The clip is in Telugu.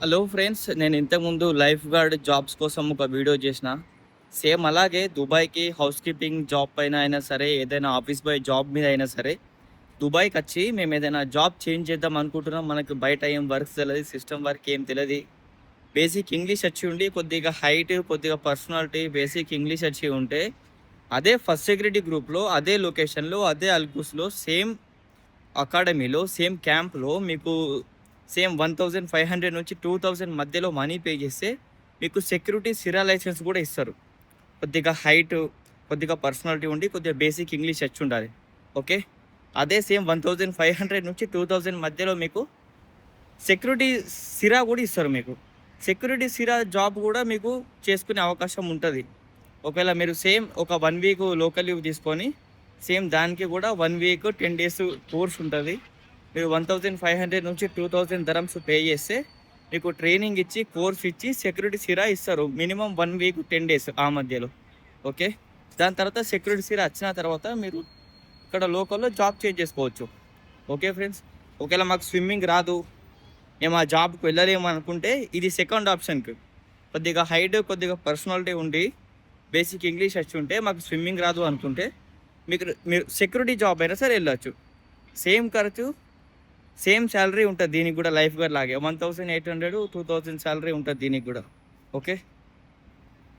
హలో ఫ్రెండ్స్, నేను ఇంతకుముందు లైఫ్ గార్డ్ జాబ్స్ కోసం ఒక వీడియో చేసిన. సేమ్ అలాగే దుబాయ్‌కి హౌస్ కీపింగ్ జాబ్ పైన అయినా సరే, ఏదైనా ఆఫీస్ బాయ్ జాబ్ మీద అయినా సరే, దుబాయ్‌కొచ్చి మేము ఏదైనా జాబ్ చేంజ్ చేద్దాం అనుకుంటున్నాం. మనకు బయట ఏం వర్క్స్ తెలదు, సిస్టమ్ వర్క్ ఏం తెలది. బేసిక్ ఇంగ్లీష్ వచ్చి ఉండి, కొద్దిగా హైట్, కొద్దిగా పర్సనాలిటీ, బేసిక్ ఇంగ్లీష్ వచ్చి ఉంటే, అదే ఫస్ట్ సెక్యూరిటీ గ్రూప్‌లో, అదే లొకేషన్‌లో, అదే అల్కుస్‌లో, సేమ్ అకాడమీలో, సేమ్ క్యాంప్‌లో మీకు సేమ్ 1500 నుంచి 2000 మధ్యలో మనీ పే చేస్తే మీకు సెక్యూరిటీ సిరా లైసెన్స్ కూడా ఇస్తారు. కొద్దిగా హైట్, కొద్దిగా పర్సనాలిటీ ఉండి, కొద్దిగా బేసిక్ ఇంగ్లీష్ వచ్చి ఉండాలి. ఓకే. అదే సేమ్ 1500 నుంచి 2000 మధ్యలో మీకు సెక్యూరిటీ సిరా కూడా ఇస్తారు మీకు. సెక్యూరిటీ సిరా జాబ్ కూడా మీకు చేసుకునే అవకాశం ఉంటది. ఒకవేళ మీరు సేమ్ ఒక 1 వీక్ లోకల్ లీవ్ తీసుకొని, సేమ్ దానికి కూడా 1 వీక్ 10 డేస్ కోర్స్ ఉంటది. మీరు 1500 నుంచి 2000 దరమ్స్ పే చేస్తే, మీకు ట్రైనింగ్ ఇచ్చి, కోర్స్ ఇచ్చి, సెక్యూరిటీ సిరా ఇస్తారు. మినిమమ్ 1 వీక్ 10 డేస్ ఆ మధ్యలో. ఓకే. దాని తర్వాత సెక్యూరిటీ సిరా వచ్చిన తర్వాత మీరు ఇక్కడ లోకల్‌లో జాబ్ చేంజ్ చేసుకోవచ్చు. Okay friends. ఒకవేళ మాకు స్విమ్మింగ్ రాదు, మేము ఆ జాబ్‌కి వెళ్ళలేము అనుకుంటే, ఇది సెకండ్ ఆప్షన్‌కి. కొద్దిగా హైట్, కొద్దిగా పర్సనాలిటీ ఉండి, బేసిక్ ఇంగ్లీష్ వచ్చి ఉంటే, మాకు స్విమ్మింగ్ రాదు అనుకుంటే, మీరు సెక్యూరిటీ జాబ్ అయినా సరే వెళ్ళొచ్చు. సేమ్ ఖర్చు, సేమ్ సాలరీ ఉంటది దీనికి గూడా, లైఫ్ గార్డ్ లాగే. 1800, 2000 సాలరీ ఉంటది దీనికి గూడా. ఓకే.